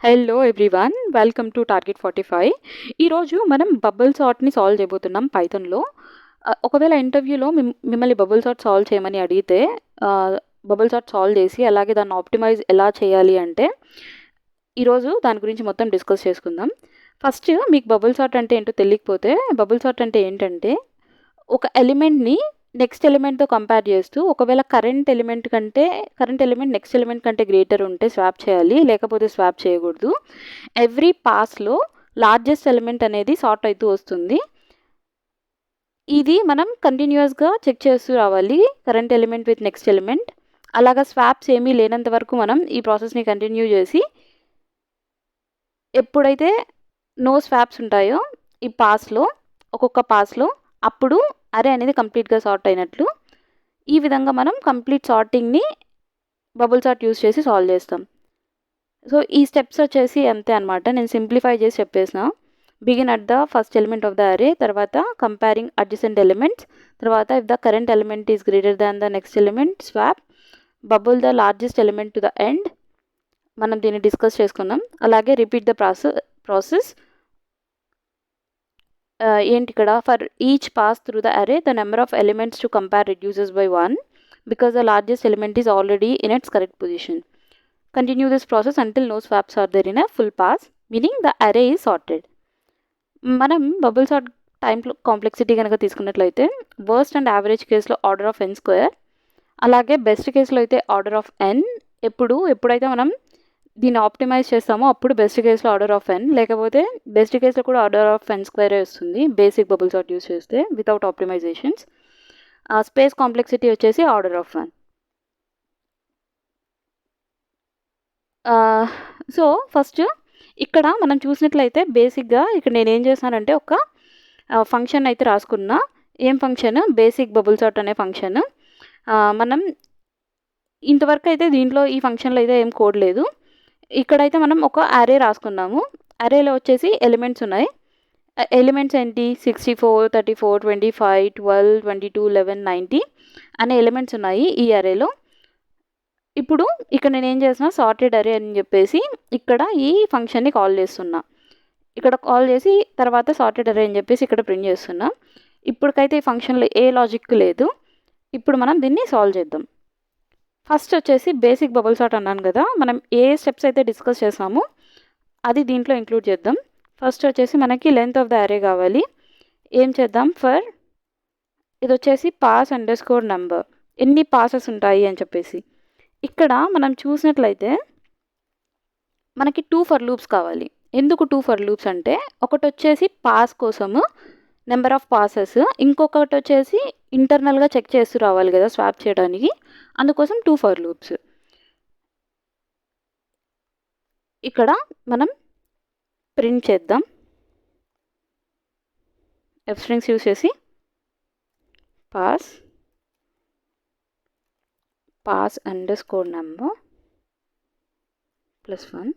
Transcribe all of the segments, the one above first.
Hello everyone, welcome to target 45. ఈరోజు మనం bubble సార్ట్ని solve చేయబోతున్నాం పైథాన్లో. ఒకవేళ ఇంటర్వ్యూలో మిమ్మల్ని బబుల్ సార్ట్ సాల్వ్ చేయమని అడిగితే బబుల్ సార్ట్ సాల్వ్ చేసి అలాగే దాన్ని ఆప్టిమైజ్ ఎలా చేయాలి అంటే ఈరోజు దాని గురించి మొత్తం డిస్కస్ చేసుకుందాం. ఫస్ట్ మీకు బబుల్ సార్ట్ అంటే ఏంటో తెలియకపోతే, బబుల్ సార్ట్ అంటే ఏంటంటే ఒక ఎలిమెంట్ని నెక్స్ట్ ఎలిమెంట్తో కంపేర్ చేస్తూ ఒకవేళ కరెంట్ ఎలిమెంట్ నెక్స్ట్ ఎలిమెంట్ కంటే గ్రేటర్ ఉంటే స్వాప్ చేయాలి, లేకపోతే స్వాప్ చేయకూడదు. ఎవ్రీ పాస్లో లార్జెస్ట్ ఎలిమెంట్ అనేది సార్ట్ అవుతూ వస్తుంది. ఇది మనం కంటిన్యూస్గా చెక్ చేస్తూ రావాలి, current element with next element. అలాగా స్వాప్స్ ఏమీ లేనంత వరకు మనం ఈ ప్రాసెస్ని కంటిన్యూ చేసి ఎప్పుడైతే నో స్వాప్స్ ఉంటాయో ఈ ఒక్కొక్క పాస్లో అప్పుడు అరే అనేది కంప్లీట్గా సార్ట్ అయినట్లు. ఈ విధంగా మనం కంప్లీట్ సార్టింగ్ని బబుల్ సార్ట్ యూస్ చేసి సాల్వ్ చేస్తాం. సో ఈ స్టెప్స్ వచ్చేసి అంతే అనమాట. నేను సింప్లిఫై చేసి చెప్పేసిన. Begin at the first element of the అరే, తర్వాత కంపేరింగ్ అడ్జసెంట్ ఎలిమెంట్స్, తర్వాత if the current element is greater than the next element swap, bubble the largest element to the end. మనం దీన్ని డిస్కస్ చేసుకుందాం. అలాగే రిపీట్ ద ప్రాసెస్. ఏంటి ఇక్కడ, for each pass through the array the number of elements to compare reduces by 1 because the largest element is already in its correct position. Continue this process until no swaps are there in a full pass, meaning the array is sorted. మనం bubble sort time complexity కనుక తీసుకున్నట్లయితే worst and average కేసులో order of n square, అలాగే best కేసులో అయితే order of n. ఎప్పుడైతే మనం దీన్ని ఆప్టిమైజ్ చేస్తామో అప్పుడు బెస్ట్ కేసులో ఆర్డర్ ఆఫ్ n, లేకపోతే బెస్ట్ కేసులో కూడా ఆర్డర్ ఆఫ్ n స్క్వేరే వస్తుంది బేసిక్ బబుల్ సార్ట్ యూస్ చేస్తే వితౌట్ ఆప్టిమైజేషన్స్. స్పేస్ కాంప్లెక్సిటీ వచ్చేసి ఆర్డర్ ఆఫ్ 1. సో ఫస్ట్ ఇక్కడ మనం చూసినట్లయితే బేసిక్గా ఇక్కడ నేను ఏం చేశానంటే ఒక ఫంక్షన్ అయితే రాసుకున్నా. ఏం ఫంక్షన్? బేసిక్ బబుల్ సార్ట్ అనే ఫంక్షన్. మనం ఇంతవరకు అయితే దీంట్లో ఈ ఫంక్షన్లో అయితే ఏం కోడ్ లేదు. ఇక్కడైతే మనం ఒక అరే రాసుకున్నాము. అరేలో వచ్చేసి ఎలిమెంట్స్ ఉన్నాయి. ఎలిమెంట్స్ ఏంటి? 64, 34, 25, 12, 22, 11, 90 అనే ఎలిమెంట్స్ ఉన్నాయి ఈ అరేలో. ఇప్పుడు ఇక్కడ నేను ఏం చేస్తున్నా, సార్టెడ్ అరే అని చెప్పేసి ఇక్కడ ఈ ఫంక్షన్ని కాల్ చేస్తున్నా. ఇక్కడ కాల్ చేసి తర్వాత సార్టెడ్ అరే అని చెప్పేసి ఇక్కడ ప్రింట్ చేస్తున్నా. ఇప్పటికైతే ఈ ఫంక్షన్లో ఏ లాజిక్ లేదు. ఇప్పుడు మనం దీన్ని సాల్వ్ చేద్దాం. ఫస్ట్ వచ్చేసి బేసిక్ బబుల్ సార్ట్ అన్నాను కదా, మనం ఏ స్టెప్స్ అయితే డిస్కస్ చేసామో అది దీంట్లో ఇంక్లూడ్ చేద్దాం. ఫస్ట్ వచ్చేసి మనకి లెంత్ ఆఫ్ ద అరే కావాలి. ఏం చేద్దాం, ఫర్ ఇది వచ్చేసి పాస్ అండర్ స్కోర్ నెంబర్, ఎన్ని పాసెస్ ఉంటాయి అని చెప్పేసి. ఇక్కడ మనం చూసినట్లయితే మనకి 2 ఫర్ లూప్స్ కావాలి. ఎందుకు 2 ఫర్ లూప్స్ అంటే, ఒకటి వచ్చేసి పాస్ కోసము నెంబర్ ఆఫ్ పాసెస్, ఇంకొకటి వచ్చేసి ఇంటర్నల్గా చెక్ చేస్తూ రావాలి కదా స్వాప్ చేయడానికి, అందుకోసం 2 ఫర్ లూప్స్. ఇక్కడ మనం ప్రింట్ చేద్దాం ఎఫ్ స్ట్రింగ్స్ యూస్ చేసి పాస్ అండర్ స్కోర్ నెంబర్ +1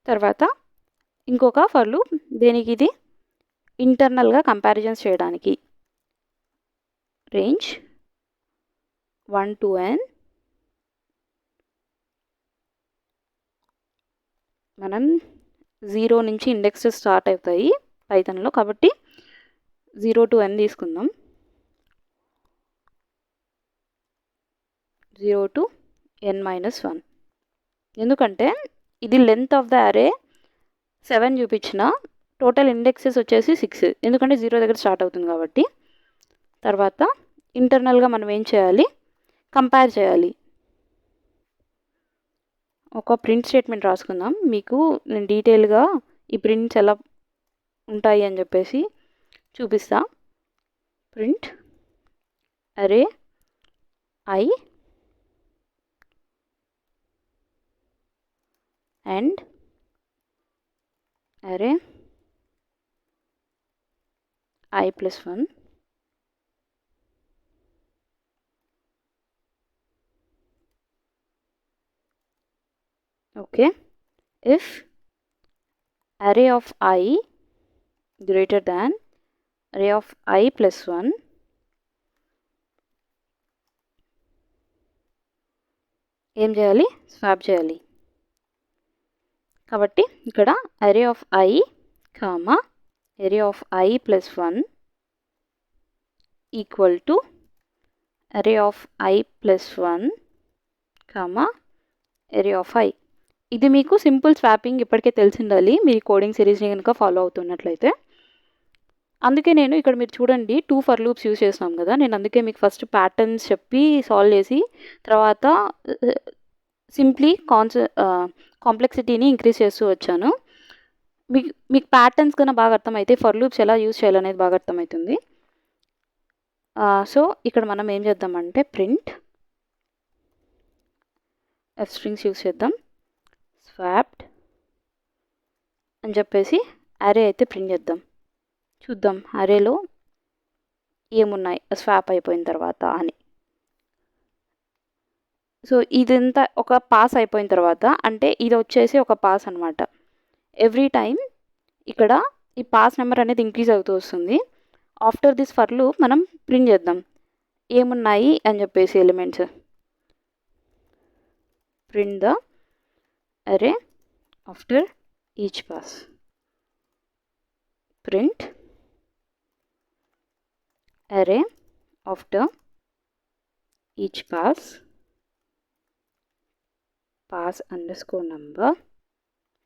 తర్వాత ఇంకొక ఫర్ లూప్. దేనికి? ఇది ఇంటర్నల్గా కంపారిజన్స్ చేయడానికి. Range 1 to n. మనం 0 నుంచి ఇండెక్స్ స్టార్ట్ అవుతాయి పైథాన్లో, కాబట్టి 0 to n తీసుకుందాం. 0 to n - 1. ఎందుకంటే ఇది లెంత్ ఆఫ్ ద అరే 7 చూపించిన, టోటల్ ఇండెక్సెస్ వచ్చేసి 6, ఎందుకంటే 0 దగ్గర స్టార్ట్ అవుతుంది కాబట్టి. తర్వాత ఇంటర్నల్గా మనం ఏం చేయాలి, కంపేర్ చేయాలి. ఒక ప్రింట్ స్టేట్మెంట్ రాసుకుందాం. మీకు నేను డీటెయిల్గా ఈ ప్రింట్స్ ఎలా ఉంటాయి అని చెప్పేసి చూపిస్తా. ప్రింట్ అరే I అండ్ అరే I +1. Okay, if array of I greater than array of I plus 1 ఏం చేయాలి, స్వాప్ చేయాలి. కాబట్టి ఇక్కడ array of I comma array of I plus 1 equal to array of I plus 1 comma array of I. ఇది మీకు simple swapping ఇప్పటికే తెలిసిండాలి మీరు coding సిరీస్ని కనుక ఫాలో అవుతున్నట్లయితే. అందుకే నేను ఇక్కడ మీరు చూడండి 2 ఫర్ లూప్స్ యూజ్ చేస్తున్నాం కదా, నేను అందుకే మీకు ఫస్ట్ ప్యాటర్న్స్ చెప్పి సాల్వ్ చేసి తర్వాత సింప్లీ కాంప్లెక్సిటీని ఇంక్రీజ్ చేస్తూ వచ్చాను. మీకు ప్యాటర్న్స్ కన్నా బాగా అర్థమైతే ఫర్ లూప్స్ ఎలా యూజ్ చేయాలనేది బాగా అర్థమవుతుంది. సో ఇక్కడ మనం ఏం చేద్దామంటే ప్రింట్ ఎఫ్ స్ట్రింగ్స్ యూజ్ చేద్దాం. స్వాప్డ్ అని చెప్పేసి అరే అయితే ప్రింట్ చేద్దాం. చూద్దాం అరేలో ఏమున్నాయి స్వాప్ అయిపోయిన తర్వాత అని. సో ఇదంతా ఒక పాస్ అయిపోయిన తర్వాత అంటే ఇది వచ్చేసి ఒక పాస్ అనమాట. ఎవ్రీ టైం ఇక్కడ ఈ పాస్ నెంబర్ అనేది ఇంక్రీజ్ అవుతూ వస్తుంది. ఆఫ్టర్ దిస్ ఫర్ లూప్ మనం ప్రింట్ చేద్దాం ఏమున్నాయి అని చెప్పేసి ఎలిమెంట్స్. ప్రింట్ ద అరే after each pass. Print array after each pass underscore number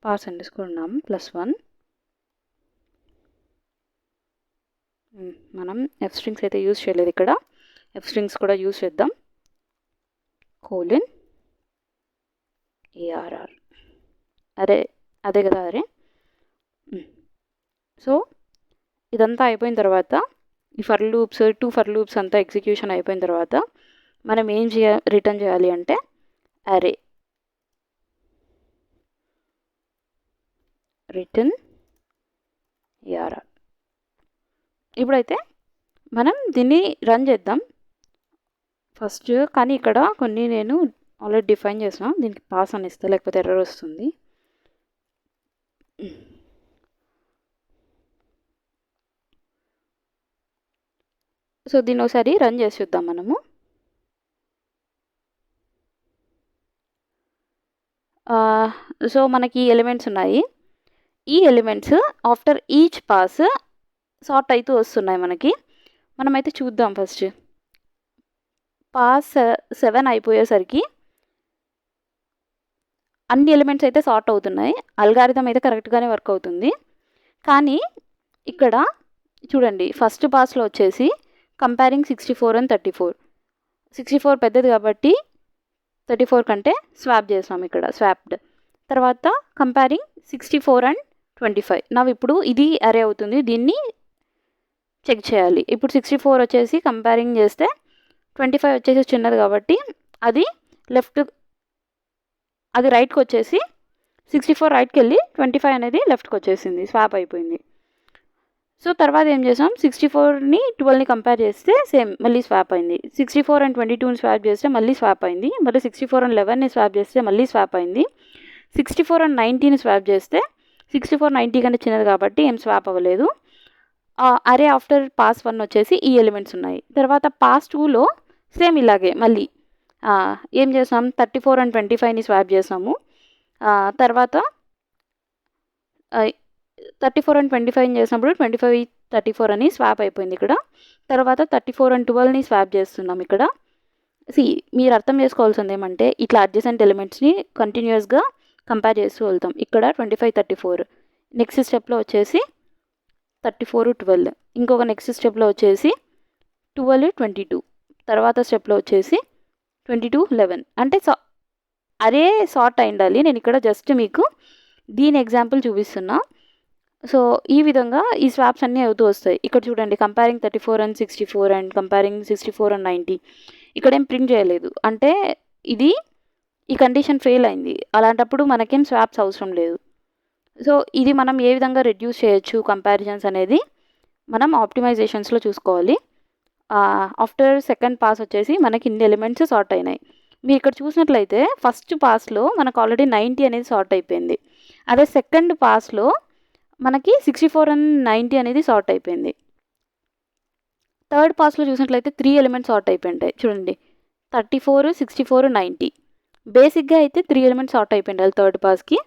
pass underscore num plus 1. మనం ఎఫ్ స్ట్రింగ్స్ అయితే యూజ్ చేయలేదు, ఇక్కడ ఎఫ్ స్ట్రింగ్స్ కూడా యూజ్ చేద్దాం. కోలిన్ ఏఆర్ఆర్ అరే అదే కదా అరే. సో ఇదంతా అయిపోయిన తర్వాత ఈ ఫర్ లూప్స్ 2 ఫర్ లూప్స్ అంతా ఎగ్జిక్యూషన్ అయిపోయిన తర్వాత మనం ఏం రిటర్న్ చేయాలి అంటే అరే రిటర్న్ ఏఆర్ఆర్. ఇప్పుడైతే మనం దీన్ని రన్ చేద్దాం ఫస్ట్. కానీ ఇక్కడ కొన్ని నేను ఆల్రెడీ డిఫైన్ చేసిన, దీనికి పాస్ అని ఇస్తే లేకపోతే ఎర్రర్ వస్తుంది. సో దీన్ని ఒకసారి రన్ చేసి చూద్దాం మనము. సో మనకి ఎలిమెంట్స్ ఉన్నాయి. ఈ elements after each pass sort అవుతూ వస్తున్నాయి మనకి. మనమైతే చూద్దాం ఫస్ట్. పాస్ 7 అయిపోయేసరికి అన్ని ఎలిమెంట్స్ అయితే సార్ట్ అవుతున్నాయి. అల్గారిథం అయితే కరెక్ట్గానే వర్క్ అవుతుంది. కానీ ఇక్కడ చూడండి ఫస్ట్ పాస్లో వచ్చేసి కంపేరింగ్ 64 and 34. 64 పెద్దది కాబట్టి 34 కంటే స్వాప్ చేసాం ఇక్కడ స్వాప్డ్. తర్వాత కంపేరింగ్ 64 and 25. నా ఇప్పుడు ఇది అరే అవుతుంది, దీన్ని చెక్ చేయాలి. ఇప్పుడు 64 వచ్చేసి కంపేరింగ్ చేస్తే 25 వచ్చేసి చిన్నది కాబట్టి అది రైట్కి వచ్చేసి 64 రైట్కి వెళ్ళి 25 అనేది లెఫ్ట్కి వచ్చేసింది, స్వాప్ అయిపోయింది. సో తర్వాత ఏం చేసాం 64ని 12ని కంపేర్ చేస్తే సేమ్ మళ్ళీ స్వాప్ అయింది. 64 and 22ని స్వాప్ చేస్తే మళ్ళీ స్వాప్ అయింది. మళ్ళీ 64 and 11ని స్వాప్ చేస్తే మళ్ళీ స్వాప్ అయింది. 64 and 19ని స్వాప్ చేస్తే 64 90 కంటే చిన్నది కాబట్టి ఏం స్వాప్ అవ్వలేదు. అరే ఆఫ్టర్ పాస్ 1 వచ్చేసి ఈ ఎలిమెంట్స్ ఉన్నాయి. తర్వాత పాస్ 2లో సేమ్ ఇలాగే మళ్ళీ ఏం చేసాం 34 and 25ని స్వాప్ చేసాము. తర్వాత 34 and 25 చేసినప్పుడు 25 34 అని స్వాప్ అయిపోయింది ఇక్కడ. తర్వాత 34 and 12ని స్వాప్ చేస్తున్నాం ఇక్కడ. మీరు అర్థం చేసుకోవాల్సింది ఏమంటే ఇట్లా అడ్జసెంట్ ఎలిమెంట్స్ని కంటిన్యూస్గా కంపేర్ చేస్తూ వెళ్తాం. ఇక్కడ 25 34, నెక్స్ట్ స్టెప్లో వచ్చేసి 34 12, ఇంకొక నెక్స్ట్ స్టెప్లో వచ్చేసి 12 22, తర్వాత స్టెప్లో వచ్చేసి 22 11. అంటే అరే సార్ట్ అయి ఉండాలి. నేను ఇక్కడ జస్ట్ మీకు దీని ఎగ్జాంపుల్ చూపిస్తున్నా. సో ఈ విధంగా ఈ స్వాప్స్ అన్నీ అవుతూ వస్తాయి. ఇక్కడ చూడండి comparing 34 and 64 and comparing 64 and 90. ఇక్కడ ఏం ప్రింట్ చేయలేదు అంటే ఇది ఈ కండిషన్ ఫెయిల్ అయింది. అలాంటప్పుడు మనకేం స్వాప్స్ అవసరం లేదు. సో ఇది మనం ఏ విధంగా రెడ్యూస్ చేయొచ్చు కంపారిజన్స్ అనేది మనం ఆప్టిమైజేషన్స్లో చూసుకోవాలి. ఆఫ్టర్ సెకండ్ పాస్ వచ్చేసి మనకి ఇన్ని ఎలిమెంట్స్ సార్ట్ అయినాయి. మీరు ఇక్కడ చూసినట్లయితే ఫస్ట్ పాస్లో మనకు ఆల్రెడీ 90 అనేది సార్ట్ అయిపోయింది. అదే సెకండ్ పాస్లో మనకి 64 అండ్ 90 అనేది సార్ట్ అయిపోయింది. థర్డ్ పాస్లో చూసినట్లయితే 3 ఎలిమెంట్స్ సార్ట్ అయిపోయింటాయి చూడండి. 34, 64, 90. బేసిక్గా అయితే 3 ఎలిమెంట్స్ సార్ట్ అయిపోయింటాయి థర్డ్ పాస్కి.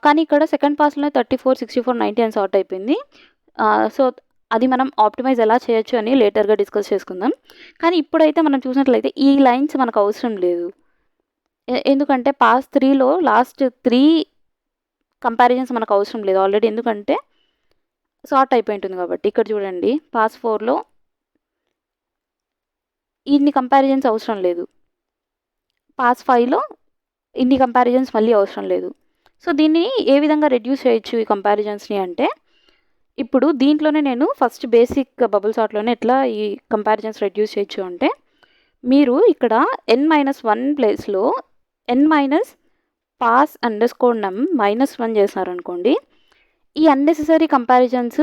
కానీ ఇక్కడ సెకండ్ పాస్లోనే 34, 64, 90 అని సార్ట్ అయిపోయింది. సో అది మనం ఆప్టిమైజ్ ఎలా చేయొచ్చు అని లేటర్గా డిస్కస్ చేసుకుందాం. కానీ ఇప్పుడైతే మనం చూసినట్లయితే ఈ లైన్స్ మనకు అవసరం లేదు. ఎందుకంటే పాస్ 3లో లాస్ట్ 3 కంపారిజన్స్ మనకు అవసరం లేదు ఆల్రెడీ, ఎందుకంటే సార్ట్ అయిపోయి ఉంటుంది కాబట్టి. ఇక్కడ చూడండి పాస్ 4లో ఇన్ని కంపారిజన్స్ అవసరం లేదు, పాస్ 5లో ఇన్ని కంపారిజన్స్ మళ్ళీ అవసరం లేదు. సో దీన్ని ఏ విధంగా రెడ్యూస్ చేయొచ్చు ఈ కంపారిజన్స్ని అంటే, ఇప్పుడు దీంట్లోనే నేను ఫస్ట్ బేసిక్ బబుల్ సార్ట్లోనే ఎట్లా ఈ కంపారిజన్స్ రెడ్యూస్ చేయొచ్చు అంటే, మీరు ఇక్కడ n-1 ప్లేస్లో n- పాస్ _num -1 చేశారనుకోండి, ఈ అన్నెసెసరీ కంపారిజన్స్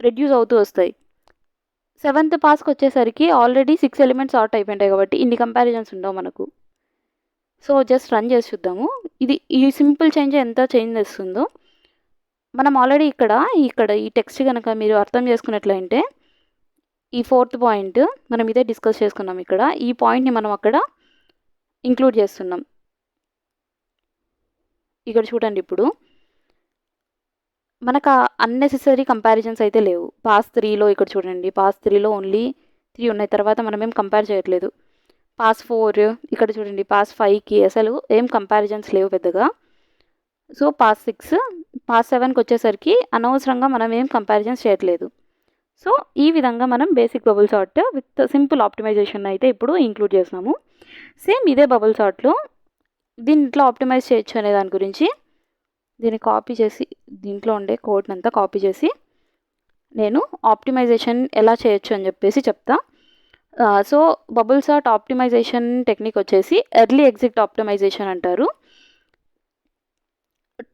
రెడ్యూస్ అవుతూ వస్తాయి. 7th పాస్కి వచ్చేసరికి ఆల్రెడీ 6 ఎలిమెంట్స్ సార్ట్ అయిపోయింటాయి కాబట్టి ఇన్ని కంపారిజన్స్ ఉండవు మనకు. సో జస్ట్ రన్ చేసి చూద్దాము. ఈ సింపుల్ చేంజ్ ఎంత చేంజ్ చేస్తుందో. మనం ఆల్రెడీ ఇక్కడ ఈ టెక్స్ట్ కనుక మీరు అర్థం చేసుకున్నట్లయితే, ఈ 4th పాయింట్ మనం ఇదే డిస్కస్ చేసుకున్నాం. ఇక్కడ ఈ పాయింట్ని మనం అక్కడ ఇంక్లూడ్ చేస్తున్నాం. ఇక్కడ చూడండి, ఇప్పుడు మనకు అన్నెసెసరీ కంపారిజన్స్ అయితే లేవు. పాస్ 3లో ఇక్కడ చూడండి, పాస్ 3లో ఓన్లీ 3 ఉన్నాయి, తర్వాత మనం ఏం కంపేర్ చేయట్లేదు. పాస్ 4 ఇక్కడ చూడండి, పాస్ 5కి అసలు ఏం కంపారిజన్స్ లేవు పెద్దగా. సో పాస్ 6, పాస్ 7కి వచ్చేసరికి అనవసరంగా మనం ఏం కంపారిజన్స్ చేయట్లేదు. సో ఈ విధంగా మనం basic bubble sort with simple optimisation అయితే ఇప్పుడు ఇంక్లూడ్ చేస్తున్నాము. సేమ్ ఇదే బబుల్ సార్ట్లో దీంట్లో ఆప్టిమైజ్ చేయొచ్చు అనే దాని గురించి దీన్ని కాపీ చేసి, దీంట్లో ఉండే కోడ్ని అంతా కాపీ చేసి నేను ఆప్టిమైజేషన్ ఎలా చేయొచ్చు అని చెప్పేసి చెప్తా. So bubble sort optimization technique వచ్చేసి ఎర్లీ ఎగ్జిట్ ఆప్టిమైజేషన్ అంటారు.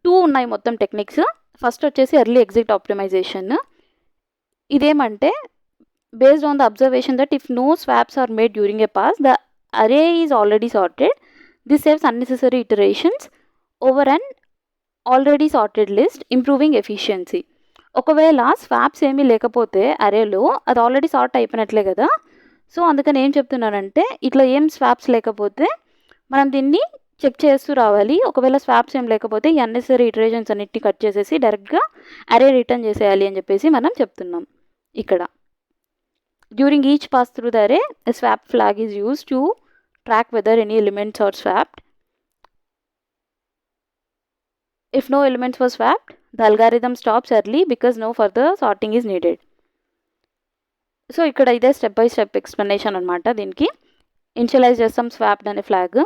2 ఉన్నాయి మొత్తం టెక్నిక్స్. ఫస్ట్ వచ్చేసి ఎర్లీ ఎగ్జిట్ ఆప్టిమైజేషన్. ఇదేమంటే, based on the observation that if no swaps are made during a pass, the array is already sorted. This saves unnecessary iterations over an already sorted list, improving efficiency. ఒకవేళ swaps ఏమీ లేకపోతే అరేలో అది already sort అయిపోయినట్లే కదా. So అందుకని ఏం చెప్తున్నానంటే, ఇట్లా ఏం స్వాప్స్ లేకపోతే మనం దీన్ని చెక్ చేస్తూ రావాలి. ఒకవేళ స్వాప్స్ ఏం లేకపోతే ఈ అన్నెసరీ ఇటరేషన్స్ అన్నిటిని కట్ చేసేసి డైరెక్ట్గా అరే రిటర్న్ చేసేయాలి అని చెప్పేసి మనం చెప్తున్నాం. ఇక్కడ during each pass through the అరే a swap flag is used to track whether any elements are swapped. If no elements were swapped, the algorithm stops early because no further sorting is needed. So ఇక్కడ ఇదే step by step explanation అనమాట. దీనికి initialise చేస్తాం swapped అనే flag,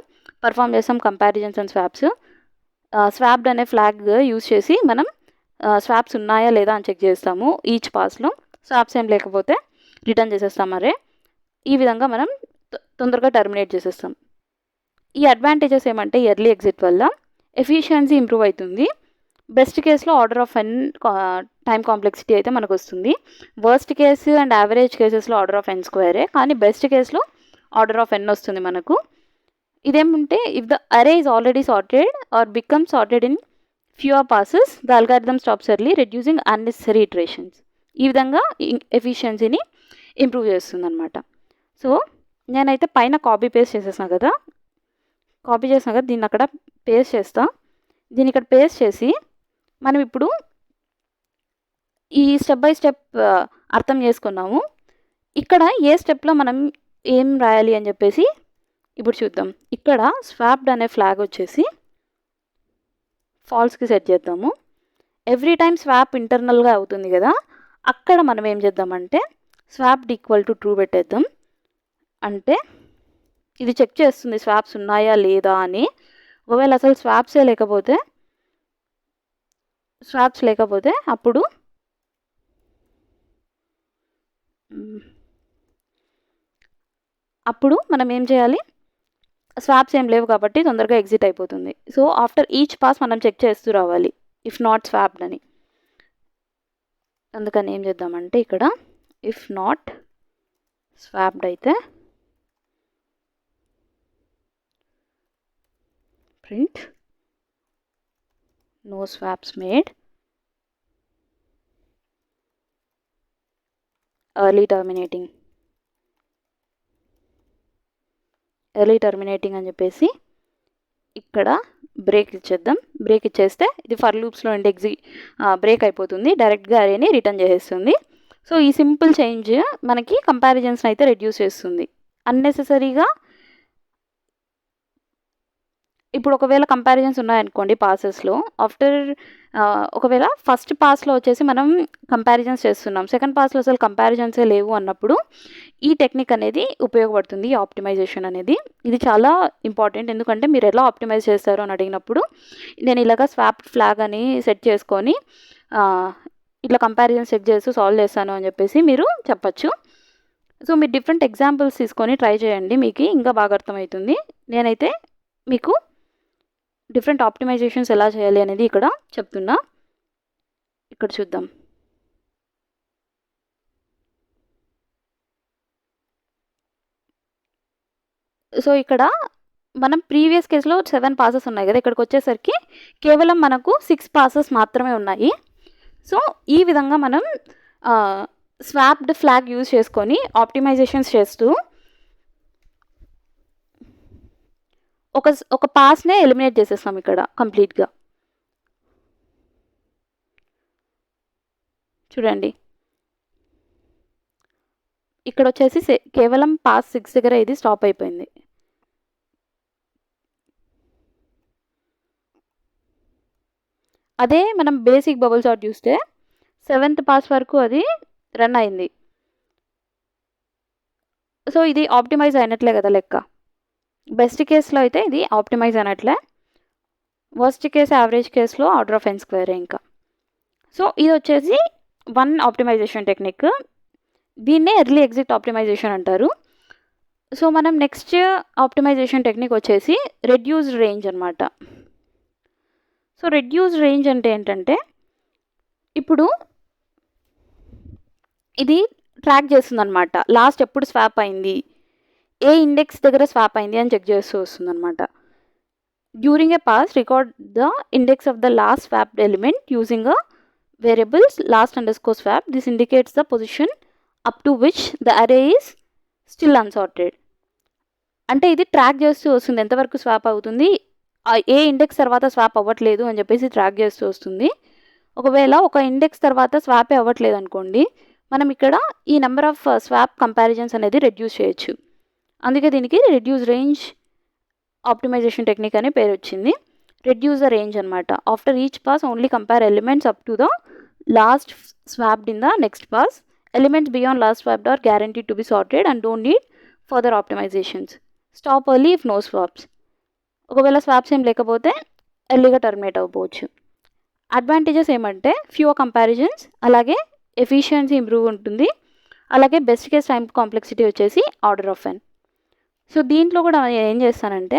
perform చేస్తాం comparisons and swaps. Swapped అనే flag use చేసి మనం స్వాప్స్ ఉన్నాయా లేదా అని చెక్ చేస్తాము ఈచ్ పాస్లో. స్వాప్స్ ఏం లేకపోతే రిటర్న్ చేసేస్తాం అరే. ఈ విధంగా మనం తొందరగా టర్మినేట్ చేసేస్తాం. ఈ అడ్వాంటేజెస్ ఏమంటే, ఎర్లీ ఎగ్జిట్ వల్ల ఎఫిషియన్సీ ఇంప్రూవ్ అవుతుంది. బెస్ట్ కేస్లో order of n time complexity అయితే మనకు వస్తుంది. వర్స్ట్ కేసు అండ్ యావరేజ్ కేసెస్లో ఆర్డర్ ఆఫ్ n², కానీ బెస్ట్ కేసులో ఆర్డర్ ఆఫ్ n వస్తుంది మనకు. ఇదేమంటే, if the array is already sorted or become sorted in fewer passes, the algorithm stops early, reducing unnecessary iterations. ఈ విధంగా ఎఫిషియన్సీని ఇంప్రూవ్ చేస్తుంది అనమాట. సో నేనైతే పైన కాపీ పేస్ట్ చేసేసాను కదా, దీన్ని అక్కడ పేస్ట్ చేస్తా. దీన్ని ఇక్కడ పేస్ట్ చేసి మనం ఇప్పుడు ఈ స్టెప్ బై స్టెప్ అర్థం చేసుకున్నాము. ఇక్కడ ఏ స్టెప్లో మనం ఏం రాయాలి అని చెప్పేసి ఇప్పుడు చూద్దాం. ఇక్కడ స్వాప్డ్ అనే ఫ్లాగ్ వచ్చేసి ఫాల్స్కి సెట్ చేద్దాము. ఎవ్రీ టైమ్ స్వాప్ ఇంటర్నల్గా అవుతుంది కదా, అక్కడ మనం ఏం చేద్దామంటే స్వాప్డ్ ఈక్వల్ టు ట్రూ పెట్టేద్దాం. అంటే ఇది చెక్ చేస్తుంది స్వాప్స్ ఉన్నాయా లేదా అని. ఒకవేళ అసలు స్వాప్స్ లేకపోతే అప్పుడు మనం ఏం చేయాలి, స్వాప్స్ ఏం లేవు కాబట్టి తొందరగా ఎగ్జిట్ అయిపోతుంది. సో ఆఫ్టర్ ఈచ్ పాస్ మనం చెక్ చేస్తూ రావాలి ఇఫ్ నాట్ స్వాప్డ్ అని. అందుకని ఏం చేద్దామంటే, ఇక్కడ ఇఫ్ నాట్ స్వాప్డ్ అయితే print no swaps made. Early terminating అని చెప్పేసి ఇక్కడ బ్రేక్ ఇచ్చేద్దాం. బ్రేక్ ఇచ్చేస్తే ఇది ఫర్ లూప్స్లో ఉండి బ్రేక్ అయిపోతుంది, డైరెక్ట్గా అరేని రిటర్న్ చేసేస్తుంది. సో ఈ సింపుల్ చేంజ్ మనకి కంపారిజన్స్ని అయితే రెడ్యూస్ చేస్తుంది. అన్నెసెసరీగా ఇప్పుడు ఒకవేళ కంపారిజన్స్ ఉన్నాయనుకోండి పాసెస్లో, ఒకవేళ ఫస్ట్ పాస్లో వచ్చేసి మనం కంపారిజన్స్ చేస్తున్నాం, సెకండ్ పాస్లో అసలు కంపారిజన్సే లేవు అన్నప్పుడు ఈ టెక్నిక్ అనేది ఉపయోగపడుతుంది, ఈ ఆప్టిమైజేషన్ అనేది. ఇది చాలా ఇంపార్టెంట్, ఎందుకంటే మీరు ఎలా ఆప్టిమైజ్ చేస్తారు అని అడిగినప్పుడు నేను ఇలాగ స్వాప్ ఫ్లాగ్ అని సెట్ చేసుకొని ఇట్లా కంపారిజన్ చెక్ చేస్తూ సాల్వ్ చేస్తాను అని చెప్పేసి మీరు చెప్పచ్చు. సో మీరు డిఫరెంట్ ఎగ్జాంపుల్స్ తీసుకొని ట్రై చేయండి, మీకు ఇంకా బాగా అర్థమవుతుంది. నేనైతే మీకు డిఫరెంట్ ఆప్టిమైజేషన్స్ ఎలా చేయాలి అనేది ఇక్కడ చెప్తున్నా. ఇక్కడ చూద్దాం. సో ఇక్కడ మనం ప్రీవియస్ కేసులో 7 పాసెస్ ఉన్నాయి కదా, ఇక్కడికి వచ్చేసరికి కేవలం మనకు 6 పాసెస్ మాత్రమే ఉన్నాయి. సో ఈ విధంగా మనం స్వాప్డ్ ఫ్లాగ్ యూజ్ చేసుకొని ఆప్టిమైజేషన్స్ చేస్తూ ఒక పాస్నే ఎలిమినేట్ చేసేస్తాం ఇక్కడ కంప్లీట్గా. చూడండి, ఇక్కడ వచ్చేసి కేవలం పాస్ 6 దగ్గర ఇది స్టాప్ అయిపోయింది. అదే మనం బేసిక్ బబుల్ సార్ట్ చూస్తే 7th పాస్ వరకు అది రన్ అయింది. సో ఇది ఆప్టిమైజ్ అయినట్లే కదా లెక్క. బెస్ట్ కేసులో అయితే ఇది ఆప్టిమైజ్ అయినట్లే, వర్స్ట్ కేస్ యావరేజ్ కేసులో ఆర్డర్ ఆఫ్ n స్క్వేర్ ఇంకా. సో ఇది వచ్చేసి 1 ఆప్టిమైజేషన్ టెక్నిక్, దీన్నే ఎర్లీ ఎగ్జిట్ ఆప్టిమైజేషన్ అంటారు. సో మనం నెక్స్ట్ ఆప్టిమైజేషన్ టెక్నిక్ వచ్చేసి రెడ్యూస్డ్ రేంజ్ అనమాట. సో రెడ్యూస్డ్ రేంజ్ అంటే ఏంటంటే, ఇప్పుడు ఇది ట్రాక్ చేస్తుంది అనమాట, లాస్ట్ ఎప్పుడు స్వాప్ అయింది, ఏ ఇండెక్స్ దగ్గర స్వాప్ అయింది అని చెక్ చేస్తూ వస్తుంది అనమాట. During a pass record the index of the last swapped element using a variables last underscore swap. This indicates the position up to which the అరే ఈస్ స్టిల్ అన్సార్టెడ్. అంటే ఇది track చేస్తూ వస్తుంది ఎంతవరకు స్వాప్ అవుతుంది, ఏ ఇండెక్స్ తర్వాత swap అవ్వట్లేదు అని చెప్పేసి ట్రాక్ చేస్తూ వస్తుంది. ఒకవేళ ఒక ఇండెక్స్ తర్వాత స్వాపే అవ్వట్లేదు అనుకోండి, మనం ఇక్కడ ఈ నెంబర్ ఆఫ్ స్వాప్ కంపారిజన్స్ అనేది రెడ్యూస్ చేయొచ్చు. అందుకే దీనికి రెడ్యూస్ రేంజ్ ఆప్టిమైజేషన్ టెక్నిక్ అనే పేరు వచ్చింది. రెడ్యూస్ ద రేంజ్ అనమాట. After each pass only compare elements up to the last swapped in the next pass. Elements beyond last swapped are guaranteed to be sorted and don't need further optimisations. Stop early if no swaps. ఒకవేళ swaps ఏం లేకపోతే ఎర్లీగా terminate అవ్వవచ్చు. Advantages ఏమంటే fewer comparisons, అలాగే efficiency improve ఉంటుంది, అలాగే best case time complexity వచ్చేసి ఆర్డర్ ఆఫ్ n. సో దీంట్లో కూడా నేను ఏం చేస్తానంటే,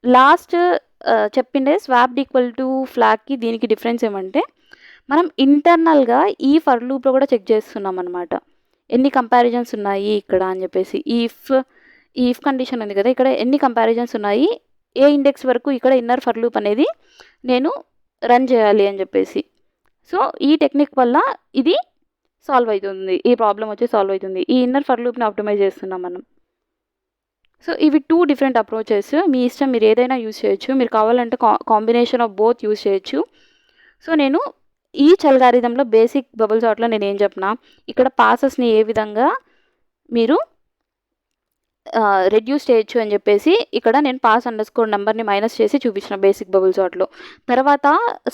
లాస్ట్ చెప్పిండే స్వాప్డ్ ఈక్వల్ టు ఫ్లాగ్కి దీనికి డిఫరెన్స్ ఏమంటే, మనం ఇంటర్నల్గా ఈ ఫర్ లూప్లో కూడా చెక్ చేస్తున్నాం అనమాట, ఎన్ని కంపారిజన్స్ ఉన్నాయి ఇక్కడ అని చెప్పేసి. ఈ ఇఫ్ కండిషన్ ఉంది కదా, ఇక్కడ ఎన్ని కంపారిజన్స్ ఉన్నాయి, ఏ ఇండెక్స్ వరకు ఇక్కడ ఇన్నర్ ఫర్ లూప్ అనేది నేను రన్ చేయాలి అని చెప్పేసి. సో ఈ టెక్నిక్ వల్ల ఇది సాల్వ్ అవుతుంది, ఈ ప్రాబ్లం వచ్చి సాల్వ్ అవుతుంది. ఈ ఇన్నర్ ఫర్ లూప్ని ఆప్టిమైజ్ చేస్తున్నాం మనం. సో ఇవి 2 డిఫరెంట్ అప్రోచెస్, మీ ఇష్టం, మీరు ఏదైనా యూజ్ చేయొచ్చు. మీరు కావాలంటే కాంబినేషన్ ఆఫ్ బోత్ యూజ్ చేయొచ్చు. సో నేను ఈ అల్గారిథంలో బేసిక్ బబుల్ సార్ట్లో నేను ఏం చెప్పినా, ఇక్కడ పాసెస్ని ఏ విధంగా మీరు రెడ్యూస్ చేయొచ్చు అని చెప్పేసి ఇక్కడ నేను పాస్ అండర్స్కోర్ నెంబర్ని మైనస్ చేసి చూపించిన బేసిక్ బబుల్ సార్ట్లో. తర్వాత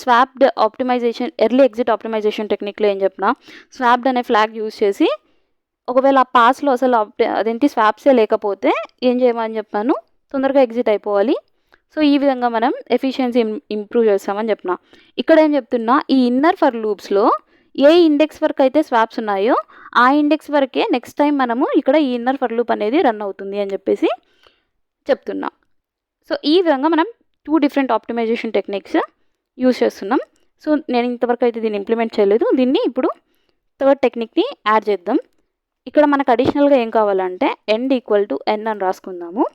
swapped optimization early exit optimization టెక్నిక్లో ఏం చెప్పినా, స్వాప్డ్ అనే ఫ్లాగ్ యూజ్ చేసి ఒకవేళ ఆ పాస్లో అసలు అదేంటి స్వాప్సే లేకపోతే ఏం చేయమని చెప్పాను, తొందరగా ఎగ్జిట్ అయిపోవాలి. సో ఈ విధంగా మనం ఎఫిషియన్సీ ఇంప్రూవ్ చేస్తామని చెప్పిన. ఇక్కడ ఏం చెప్తున్నా, ఈ ఇన్నర్ ఫర్ లూప్స్లో ఏ ఇండెక్స్ వరకు అయితే స్వాప్స్ ఉన్నాయో ఆ ఇండెక్స్ వరకే నెక్స్ట్ టైం మనము ఇక్కడ ఈ ఇన్నర్ ఫర్ లూప్ అనేది రన్ అవుతుంది అని చెప్పేసి చెప్తున్నా. సో ఈ విధంగా మనం 2 డిఫరెంట్ ఆప్టిమైజేషన్ టెక్నిక్స్ యూజ్ చేస్తున్నాం. సో నేను ఇంతవరకు అయితే దీన్ని ఇంప్లిమెంట్ చేయలేదు, దీన్ని ఇప్పుడు 3rd టెక్నిక్ని యాడ్ చేద్దాం. ఇక్కడ మనకు అడిషనల్గా ఏం కావాలంటే ఎండ్ ఈక్వల్ టు n అని రాసుకుందాము.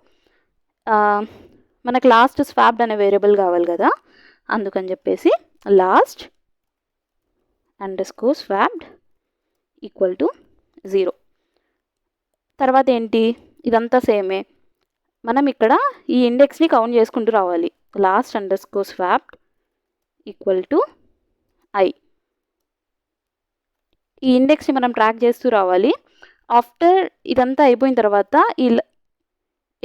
మనకు లాస్ట్ స్వాప్డ్ అనే వేరియబుల్ కావాలి కదా, అందుకని చెప్పేసి last underscore swapped equal to 0. తర్వాత ఏంటి, ఇదంతా సేమే. మనం ఇక్కడ ఈ ఇండెక్స్ని కౌంట్ చేసుకుంటూ రావాలి. Last underscore swapped equal to I. ఈ ఇండెక్స్ని మనం ట్రాక్ చేస్తూ రావాలి. ఆఫ్టర్ ఇదంతా అయిపోయిన తర్వాత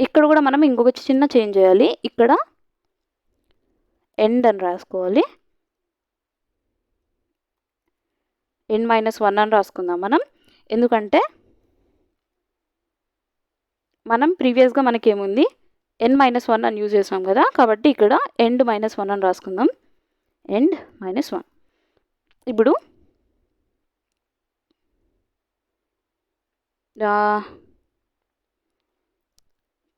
ఇక్కడ కూడా మనం ఇంకొక చిన్న చేంజ్ చేయాలి. ఇక్కడ ఎండ్ అని రాసుకోవాలి. n - 1 అని రాసుకుందాం మనం. ఎందుకంటే మనం ప్రీవియస్గా మనకేముంది n - 1 అని యూజ్ చేసాం కదా, కాబట్టి ఇక్కడ end - 1 అని రాసుకుందాం. end - 1. ఇప్పుడు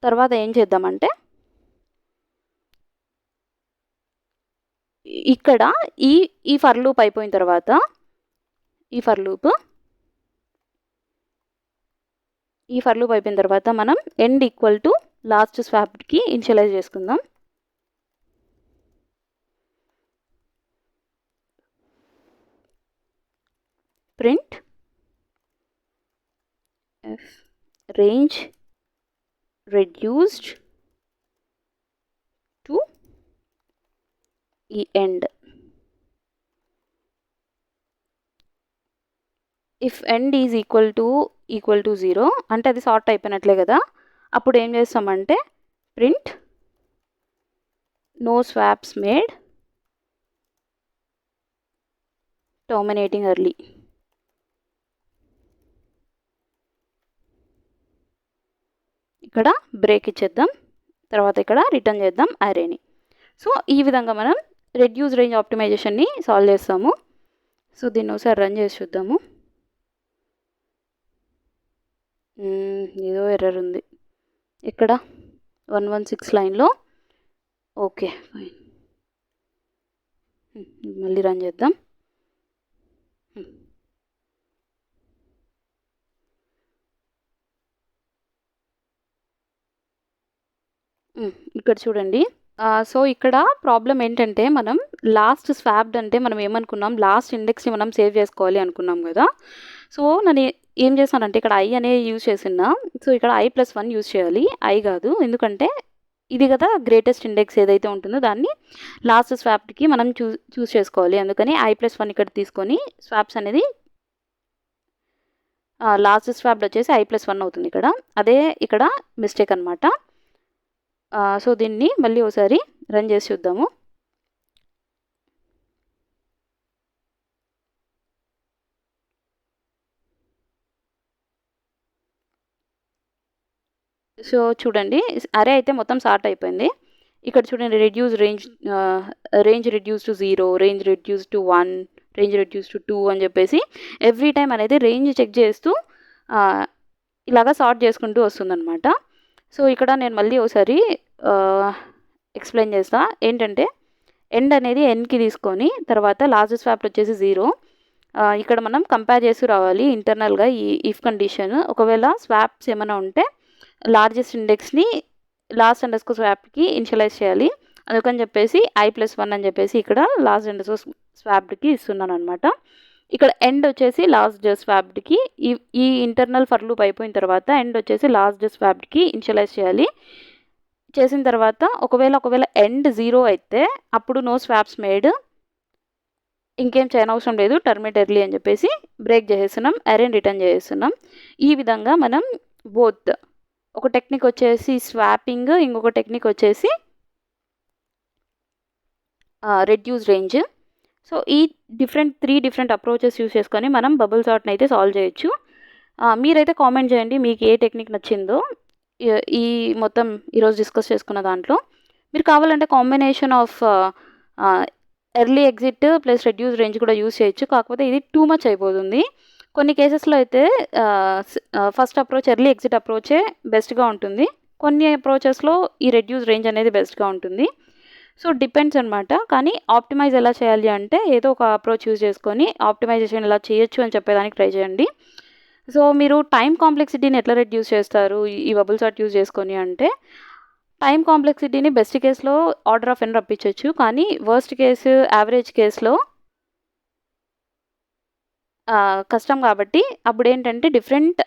తర్వాత ఏం చేద్దామంటే ఇక్కడ ఈ ఫర్ లూప్ అయిపోయిన తర్వాత ఈ ఫర్ లూప్ అయిపోయిన తర్వాత మనం ఎండ్ ఈక్వల్ టు లాస్ట్ స్వాప్డ్కి ఇనిషియలైజ్ చేసుకుందాం. Print range reduced to end. if end is equal to 0 అంటే అది సార్ట్ అయిపోయినట్లే కదా. అప్పుడు ఏం చేస్తామంటే print no swaps made terminating early. ఇక్కడ బ్రేక్ ఇచ్చేద్దాం. తర్వాత ఇక్కడ రిటర్న్ చేద్దాం అరేని. సో ఈ విధంగా మనం రెడ్యూస్ రేంజ్ ఆప్టిమైజేషన్ని సాల్వ్ చేస్తాము. సో దీన్ని ఒకసారి రన్ చేసి చూద్దాము. ఏదో ఎర్రర్ ఉంది ఇక్కడ 116 లైన్లో. ఓకే ఫైన్, మళ్ళీ రన్ చేద్దాం. ఇక్కడ చూడండి. సో ఇక్కడ ప్రాబ్లం ఏంటంటే మనం లాస్ట్ స్వాప్డ్ అంటే మనం ఏమనుకున్నాం, లాస్ట్ ఇండెక్స్ని మనం సేవ్ చేసుకోవాలి అనుకున్నాం కదా. సో నేను ఏం చేశానంటే ఇక్కడ I అనేది యూజ్ చేసినా. సో ఇక్కడ I+1 యూజ్ చేయాలి, I కాదు. ఎందుకంటే ఇది కదా గ్రేటెస్ట్ ఇండెక్స్ ఏదైతే ఉంటుందో దాన్ని లాస్ట్ స్వాప్డ్కి మనం చూస్ చేసుకోవాలి. అందుకని I+1 ఇక్కడ తీసుకొని స్వాప్స్ అనేది లాస్ట్ స్వాప్డ్ వచ్చేసి I+1 అవుతుంది ఇక్కడ. అదే ఇక్కడ మిస్టేక్ అనమాట. సో దీన్ని మళ్ళీ ఒకసారి రన్ చేసి చూద్దాము. సో చూడండి, అరే అయితే మొత్తం సార్ట్ అయిపోయింది. ఇక్కడ చూడండి reduce range reduce to 0, range reduce to 1, range reduce to 2 అని చెప్పేసి ఎవ్రీ టైం అనేది రేంజ్ చెక్ చేస్తూ ఇలాగా సార్ట్ చేసుకుంటూ వస్తుందన్నమాట. సో ఇక్కడ నేను మళ్ళీ ఒకసారి ఎక్స్ప్లెయిన్ చేస్తా. ఏంటంటే ఎండ్ అనేది ఎన్కి తీసుకొని తర్వాత లాస్ట్ స్వాప్ వచ్చేసి 0. ఇక్కడ మనం కంపేర్ చేస్తూ రావాలి ఇంటర్నల్గా ఈ ఇఫ్ కండిషన్. ఒకవేళ స్వాప్స్ ఏమైనా ఉంటే లార్జెస్ట్ ఇండెక్స్ని లాస్ట్ అండర్స్కోర్ స్వాప్కి ఇనిషియలైజ్ చేయాలి. అందుకని చెప్పేసి I+1 అని చెప్పేసి ఇక్కడ లాస్ట్ అండర్స్కోర్ స్వాప్డ్కి ఇస్తున్నాను అనమాట. ఇక్కడ ఎండ్ వచ్చేసి లాస్ట్ స్వాప్డ్కి ఈ ఇంటర్నల్ ఫర్ లూప్ అయిపోయిన తర్వాత ఎండ్ వచ్చేసి లాస్ట్ స్వాప్డ్కి ఇనిషియలైజ్ చేయాలి. చేసిన తర్వాత ఒకవేళ ఎండ్ 0 అయితే అప్పుడు నో స్వాప్స్ మేడ్, ఇంకేం చేయనవసరం లేదు, టర్మినేట్ ఎర్లీ అని చెప్పేసి బ్రేక్ చేసేస్తున్నాం, అరేని రిటర్న్ చేసేస్తున్నాం. ఈ విధంగా మనం బోత్ ఒక టెక్నిక్ వచ్చేసి స్వాపింగ్, ఇంకొక టెక్నిక్ వచ్చేసి రెడ్యూస్ రేంజ్. సో ఈ 3 డిఫరెంట్ అప్రోచెస్ యూస్ చేసుకొని మనం బబుల్ సార్ట్ని అయితే సాల్వ్ చేయొచ్చు. మీరైతే కామెంట్ చేయండి మీకు ఏ టెక్నిక్ నచ్చిందో ఈ మొత్తం ఈరోజు డిస్కస్ చేసుకున్న దాంట్లో. మీరు కావాలంటే combination of early exit plus reduce range కూడా యూస్ చేయొచ్చు. కాకపోతే ఇది టూ మచ్ అయిపోతుంది. కొన్ని కేసెస్లో అయితే ఫస్ట్ అప్రోచ్ ఎర్లీ ఎగ్జిట్ అప్రోచే బెస్ట్గా ఉంటుంది. కొన్ని అప్రోచెస్లో ఈ రెడ్యూస్ రేంజ్ అనేది బెస్ట్గా ఉంటుంది. సో డిపెండ్స్ అనమాట. కానీ ఆప్టిమైజ్ ఎలా చేయాలి అంటే ఏదో ఒక అప్రోచ్ యూజ్ చేసుకొని ఆప్టిమైజేషన్ ఎలా చేయొచ్చు అని చెప్పేదానికి ట్రై చేయండి. సో మీరు టైం కాంప్లెక్సిటీని ఎట్లా రెడ్యూస్ చేస్తారు ఈ బబుల్ సార్ట్ యూజ్ చేసుకొని అంటే, టైం కాంప్లెక్సిటీని బెస్ట్ కేసులో ఆర్డర్ ఆఫ్ n రప్పించవచ్చు. కానీ వర్స్ట్ కేసు యావరేజ్ కేసులో కష్టం కాబట్టి అప్పుడేంటంటే డిఫరెంట్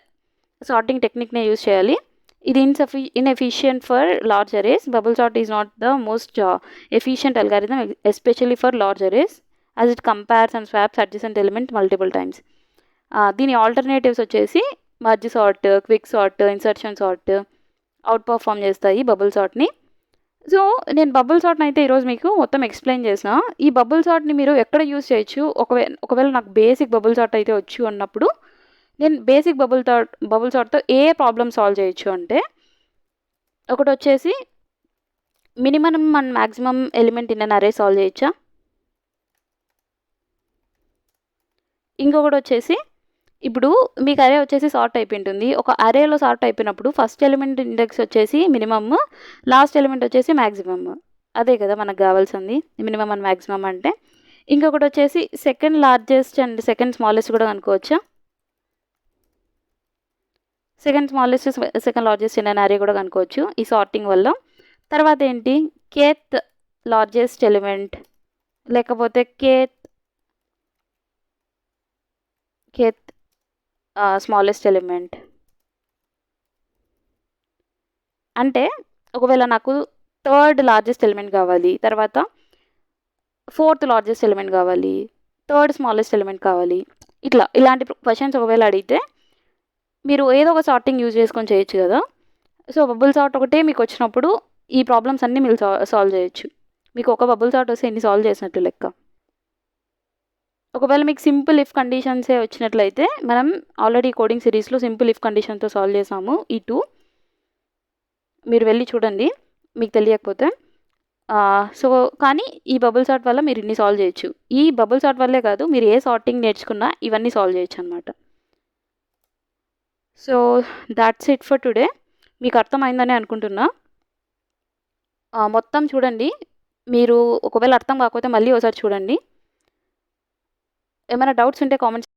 సార్టింగ్ టెక్నిక్‌నే యూజ్ చేయాలి. ఇది inefficient for large arrays. Bubble sort is not the most efficient algorithm especially for large arrays as it compares and swaps adjacent element multiple times. దీని alternatives వచ్చేసి merge sort, quick sort, insertion sort out perform చేస్తాయి bubble సార్ట్‌ని. So, నేను bubble సార్ట్‌ని అయితే ఈరోజు మీకు మొత్తం explain చేసిన. ఈ బబుల్ సార్ట్‌ని మీరు ఎక్కడ యూజ్ చేయొచ్చు, ఒకవేళ నాకు బేసిక్ బబుల్ సార్ట్ అయితే వచ్చు అన్నప్పుడు, నేను బేసిక్ బబుల్ సార్ట్‌తో ఏ ప్రాబ్లమ్ సాల్వ్ చేయొచ్చు అంటే, ఒకటొచ్చేసి minimum and maximum element in an array solve చేయొచ్చా? ఇంకొకటొచ్చేసి ఇప్పుడు మీకు అరే వచ్చేసి సార్ట్ అయిపోయింటుంది. ఒక అరేలో సార్ట్ అయిపోయినప్పుడు ఫస్ట్ ఎలిమెంట్ ఇండెక్స్ వచ్చేసి మినిమమ్, లాస్ట్ ఎలిమెంట్ వచ్చేసి మాక్సిమమ్. అదే కదా మనకు కావాల్సింది మినిమమ్ అండ్ మాక్సిమమ్ అంటే. ఇంకొకటి వచ్చేసి second largest and second smallest కూడా కనుక్కోవచ్చా? Second smallest, second largest in an array కూడా కనుక్కోవచ్చు ఈ సార్టింగ్ వల్ల. తర్వాత ఏంటి, కేత్ లార్జెస్ట్ ఎలిమెంట్ లేకపోతే కేత్ స్మాలెస్ట్ ఎలిమెంట్. అంటే ఒకవేళ నాకు థర్డ్ లార్జెస్ట్ ఎలిమెంట్ కావాలి, తర్వాత ఫోర్త్ లార్జెస్ట్ ఎలిమెంట్ కావాలి, థర్డ్ స్మాలెస్ట్ ఎలిమెంట్ కావాలి, ఇలాంటి క్వశ్చన్స్ ఒకవేళ అడిగితే మీరు ఏదో ఒక సార్టింగ్ యూజ్ చేసుకొని చేయొచ్చు కదా. సో బబుల్ సార్ట్ ఒకటే మీకు వచ్చినప్పుడు ఈ ప్రాబ్లమ్స్ అన్నీ మీరు సాల్వ్ చేయొచ్చు. మీకు ఒక బబుల్ సార్ట్ వస్తే ఎన్ని సాల్వ్ చేసినట్టు లెక్క. ఒకవేళ మీకు సింపుల్ ఇఫ్ కండిషన్సే వచ్చినట్లయితే మనం ఆల్రెడీ కోడింగ్ సిరీస్లో సింపుల్ ఇఫ్ కండిషన్తో సాల్వ్ చేసాము ఈ 2. మీరు వెళ్ళి చూడండి మీకు తెలియకపోతే. సో కానీ ఈ బబుల్ సార్ట్ వల్ల మీరు ఇన్ని సాల్వ్ చేయొచ్చు. ఈ బబుల్ సార్ట్ వల్లే కాదు, మీరు ఏ సార్టింగ్ నేర్చుకున్నా ఇవన్నీ సాల్వ్ చేయొచ్చు అనమాట. So that's it for today. మీకు అర్థమైందని అనుకుంటున్నా. మొత్తం చూడండి. మీరు ఒకవేళ అర్థం కాకపోతే మళ్ళీ ఒకసారి చూడండి. ఏమైనా డౌట్స్ ఉంటే కామెంట్స్